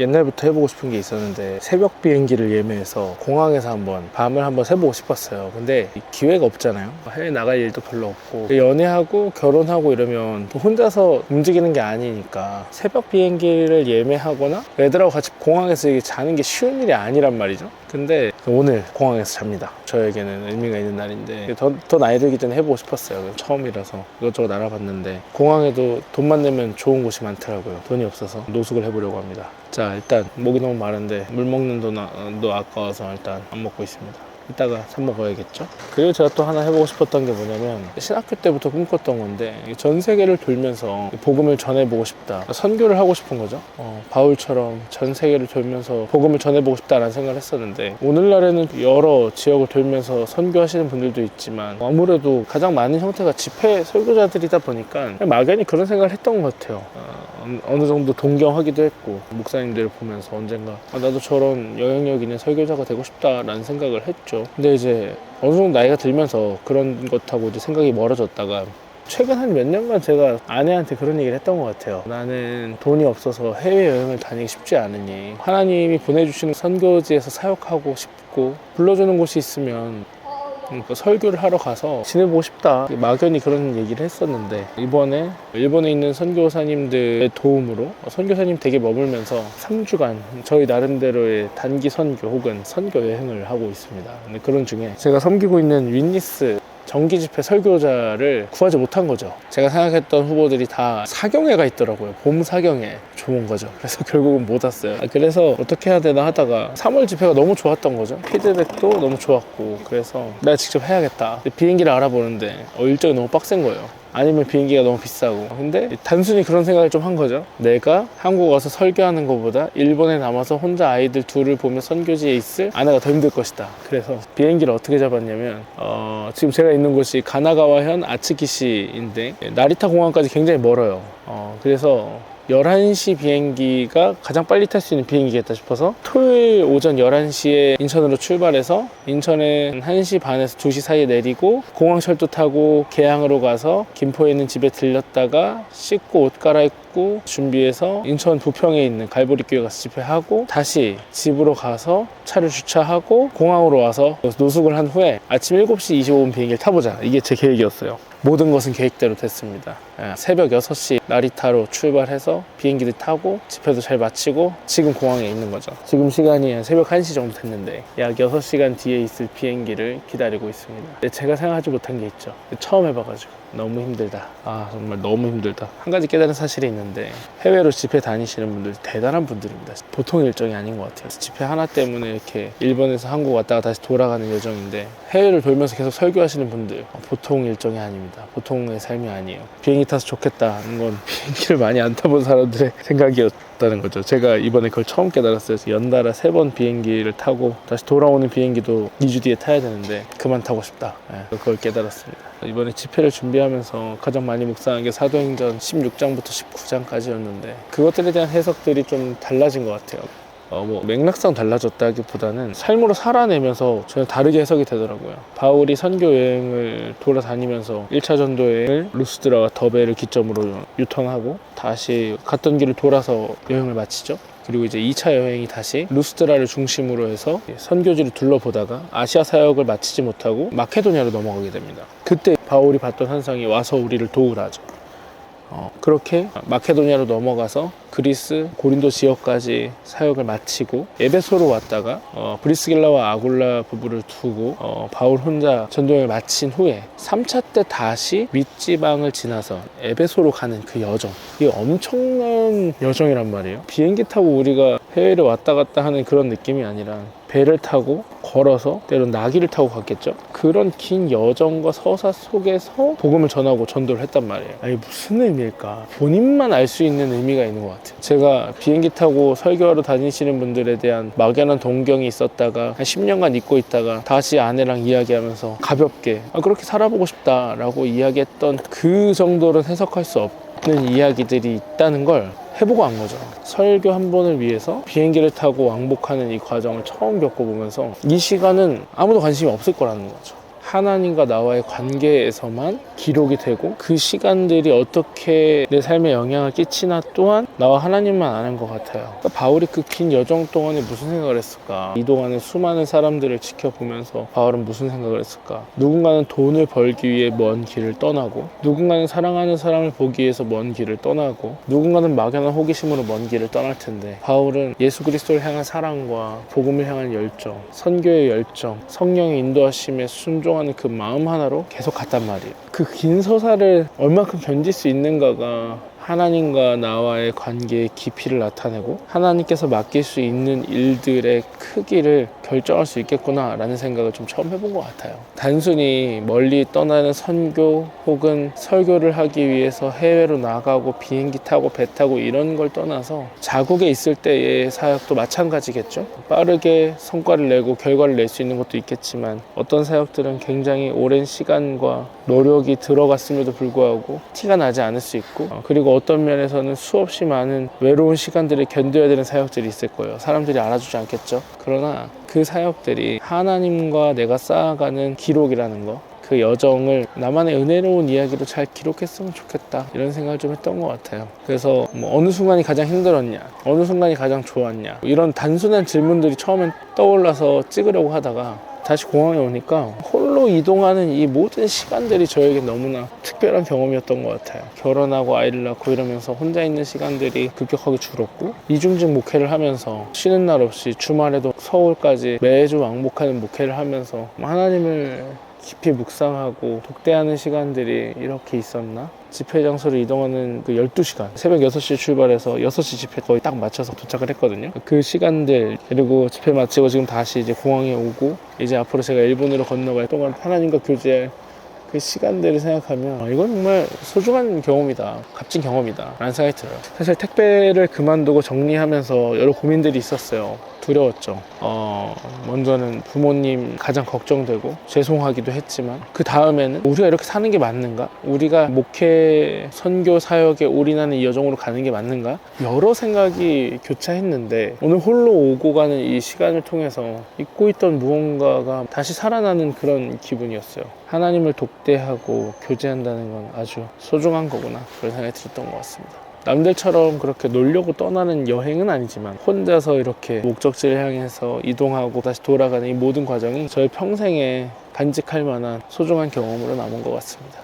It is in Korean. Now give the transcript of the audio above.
옛날부터 해보고 싶은 게 있었는데 새벽 비행기를 예매해서 공항에서 밤을 한번 새보고 싶었어요. 근데 기회가 없잖아요. 해외 나갈 일도 별로 없고 연애하고 결혼하고 이러면 혼자서 움직이는 게 아니니까 새벽 비행기를 예매하거나 애들하고 같이 공항에서 자는 게 쉬운 일이 아니란 말이죠. 근데 오늘 공항에서 잡니다. 저에게는 의미가 있는 날인데 더 나이 들기 전에 해보고 싶었어요. 처음이라서 이것저것 알아봤는데 공항에도 돈만 내면 좋은 곳이 많더라고요. 돈이 없어서 노숙을 해보려고 합니다. 자, 일단 목이 너무 마른데 물 먹는 돈도 아까워서 일단 안 먹고 있습니다. 이따가 사 먹어야겠죠. 그리고 제가 또 하나 해보고 싶었던 게 뭐냐면 신학교 때부터 꿈꿨던 건데 전 세계를 돌면서 복음을 전해보고 싶다, 선교를 하고 싶은 거죠. 바울처럼 전 세계를 돌면서 복음을 전해보고 싶다라는 생각을 했었는데 오늘날에는 여러 지역을 돌면서 선교하시는 분들도 있지만 아무래도 가장 많은 형태가 집회 설교자들이다 보니까 막연히 그런 생각을 했던 것 같아요. 어느 정도 동경하기도 했고 목사님들을 보면서 언젠가 나도 저런 영향력 있는 설교자가 되고 싶다라는 생각을 했죠. 근데 이제 어느 정도 나이가 들면서 그런 것하고 이제 생각이 멀어졌다가 최근 한 몇 년간 제가 아내한테 그런 얘기를 했던 것 같아요. 나는 돈이 없어서 해외여행을 다니기 쉽지 않으니 하나님이 보내주시는 선교지에서 사역하고 싶고 불러주는 곳이 있으면 설교를 하러 가서 지내보고 싶다, 막연히 그런 얘기를 했었는데 이번에 일본에 있는 선교사님들의 도움으로 선교사님 댁에 머물면서 3주간 저희 나름대로의 단기 선교 혹은 선교 여행을 하고 있습니다. 근데 그런 중에 제가 섬기고 있는 윈니스 정기 집회 설교자를 구하지 못한 거죠. 제가 생각했던 후보들이 다 사경회가 있더라고요. 봄 사경회 좋은 거죠. 그래서 결국은 못 왔어요. 그래서 어떻게 해야 되나 하다가 3월 집회가 너무 좋았던 거죠. 피드백도 너무 좋았고 그래서 내가 직접 해야겠다. 비행기를 알아보는데 일정이 너무 빡센 거예요. 아니면 비행기가 너무 비싸고. 근데 단순히 그런 생각을 좀 한 거죠. 내가 한국 와서 설교하는 것보다 일본에 남아서 혼자 아이들 둘을 보며 선교지에 있을 아내가 더 힘들 것이다. 그래서 비행기를 어떻게 잡았냐면 지금 제가 있는 곳이 가나가와현 아츠키시인데 나리타 공항까지 굉장히 멀어요. 그래서 11시 비행기가 가장 빨리 탈 수 있는 비행기겠다 싶어서 토요일 오전 11시에 인천으로 출발해서 인천에 1시 반에서 2시 사이에 내리고 공항철도 타고 계양으로 가서 김포에 있는 집에 들렸다가 씻고 옷 갈아입고 준비해서 인천 부평에 있는 갈보리교회 가서 집회하고 다시 집으로 가서 차를 주차하고 공항으로 와서 노숙을 한 후에 아침 7시 25분 비행기를 타보자, 이게 제 계획이었어요. 모든 것은 계획대로 됐습니다. 새벽 6시 나리타로 출발해서 비행기를 타고 집회도 잘 마치고 지금 공항에 있는 거죠. 지금 시간이 새벽 1시 정도 됐는데 약 6시간 뒤에 있을 비행기를 기다리고 있습니다. 근데 제가 생각하지 못한 게 있죠. 처음 해봐가지고 너무 힘들다. 정말 너무 힘들다. 한 가지 깨달은 사실이 있는데 해외로 집회 다니시는 분들 대단한 분들입니다. 보통 일정이 아닌 것 같아요. 집회 하나 때문에 이렇게 일본에서 한국 왔다가 다시 돌아가는 여정인데 해외를 돌면서 계속 설교하시는 분들 보통 일정이 아닙니다. 보통의 삶이 아니에요. 비행기 타서 좋겠다는 건 비행기를 많이 안 타본 사람들의 생각이었다는 거죠. 제가 이번에 그걸 처음 깨달았어요. 연달아 3번 비행기를 타고 다시 돌아오는 비행기도 2주 뒤에 타야 되는데 그만 타고 싶다. 그걸 깨달았습니다. 이번에 집회를 준비하면서 가장 많이 묵상한 게 사도행전 16장부터 19장까지였는데 그것들에 대한 해석들이 좀 달라진 것 같아요. 맥락상 달라졌다기보다는 삶으로 살아내면서 전혀 다르게 해석이 되더라고요. 바울이 선교 여행을 돌아다니면서 1차 전도 여행을 루스드라와 더베를 기점으로 유턴하고 다시 갔던 길을 돌아서 여행을 마치죠. 그리고 이제 2차 여행이 다시 루스드라를 중심으로 해서 선교지를 둘러보다가 아시아 사역을 마치지 못하고 마케도니아로 넘어가게 됩니다. 그때 바울이 봤던 환상이 와서 우리를 도우라죠. 그렇게 마케도니아로 넘어가서 그리스 고린도 지역까지 사역을 마치고 에베소로 왔다가 브리스길라와 아굴라 부부를 두고 바울 혼자 전도여행을 마친 후에 3차 때 다시 밑지방을 지나서 에베소로 가는 그 여정, 이게 엄청난 여정이란 말이에요. 비행기 타고 우리가 해외를 왔다 갔다 하는 그런 느낌이 아니라 배를 타고 걸어서 때론 나귀를 타고 갔겠죠. 그런 긴 여정과 서사 속에서 복음을 전하고 전도를 했단 말이에요. 아니 무슨 의미일까? 본인만 알 수 있는 의미가 있는 것 같아요. 제가 비행기 타고 설교하러 다니시는 분들에 대한 막연한 동경이 있었다가 한 10년간 잊고 있다가 다시 아내랑 이야기하면서 가볍게 그렇게 살아보고 싶다라고 이야기했던 그 정도로 해석할 수 없는 이야기들이 있다는 걸 해보고 안 거죠. 설교 한 번을 위해서 비행기를 타고 왕복하는 이 과정을 처음 겪어보면서 이 시간은 아무도 관심이 없을 거라는 거죠. 하나님과 나와의 관계에서만 기록이 되고 그 시간들이 어떻게 내 삶에 영향을 끼치나 또한 나와 하나님만 아는 것 같아요. 그러니까 바울이 그 긴 여정 동안에 무슨 생각을 했을까? 이동하는 수많은 사람들을 지켜보면서 바울은 무슨 생각을 했을까? 누군가는 돈을 벌기 위해 먼 길을 떠나고, 누군가는 사랑하는 사람을 보기 위해서 먼 길을 떠나고, 누군가는 막연한 호기심으로 먼 길을 떠날 텐데, 바울은 예수 그리스도를 향한 사랑과 복음을 향한 열정, 선교의 열정, 성령의 인도하심에 순종하는 그 마음 하나로 계속 갔단 말이에요. 그 긴 서사를 얼만큼 견딜 수 있는가가 하나님과 나와의 관계의 깊이를 나타내고 하나님께서 맡길 수 있는 일들의 크기를 결정할 수 있겠구나 라는 생각을 좀 처음 해본 것 같아요. 단순히 멀리 떠나는 선교 혹은 설교를 하기 위해서 해외로 나가고 비행기 타고 배 타고 이런 걸 떠나서 자국에 있을 때의 사역도 마찬가지겠죠. 빠르게 성과를 내고 결과를 낼 수 있는 것도 있겠지만 어떤 사역들은 굉장히 오랜 시간과 노력이 들어갔음에도 불구하고 티가 나지 않을 수 있고, 그리고 어떤 면에서는 수없이 많은 외로운 시간들을 견뎌야 되는 사역들이 있을 거예요. 사람들이 알아주지 않겠죠. 그러나 그 사역들이 하나님과 내가 쌓아가는 기록이라는 거, 그 여정을 나만의 은혜로운 이야기로 잘 기록했으면 좋겠다 이런 생각을 좀 했던 것 같아요. 그래서 어느 순간이 가장 힘들었냐, 어느 순간이 가장 좋았냐, 이런 단순한 질문들이 처음엔 떠올라서 찍으려고 하다가 다시 공항에 오니까 홀로 이동하는 이 모든 시간들이 저에게 너무나 특별한 경험이었던 것 같아요. 결혼하고 아이를 낳고 이러면서 혼자 있는 시간들이 급격하게 줄었고, 이중직 목회를 하면서 쉬는 날 없이 주말에도 서울까지 매주 왕복하는 목회를 하면서 하나님을 깊이 묵상하고 독대하는 시간들이 이렇게 있었나? 집회 장소로 이동하는 그 12시간, 새벽 6시에 출발해서 6시 집회 거의 딱 맞춰서 도착을 했거든요. 그 시간들, 그리고 집회 마치고 지금 다시 이제 공항에 오고, 이제 앞으로 제가 일본으로 건너갈 동안 하나님과 교제할 그 시간들을 생각하면 이건 정말 소중한 경험이다, 값진 경험이다 라는 생각이 들어요. 사실 택배를 그만두고 정리하면서 여러 고민들이 있었어요. 두려웠죠. 먼저는 부모님 가장 걱정되고 죄송하기도 했지만, 그 다음에는 우리가 이렇게 사는 게 맞는가? 우리가 목회, 선교, 사역에 올인하는 이 여정으로 가는 게 맞는가? 여러 생각이 교차했는데, 오늘 홀로 오고 가는 이 시간을 통해서 잊고 있던 무언가가 다시 살아나는 그런 기분이었어요. 하나님을 독대하고 교제한다는 건 아주 소중한 거구나, 그런 생각이 들었던 것 같습니다. 남들처럼 그렇게 놀려고 떠나는 여행은 아니지만 혼자서 이렇게 목적지를 향해서 이동하고 다시 돌아가는 이 모든 과정이 저의 평생에 간직할 만한 소중한 경험으로 남은 것 같습니다.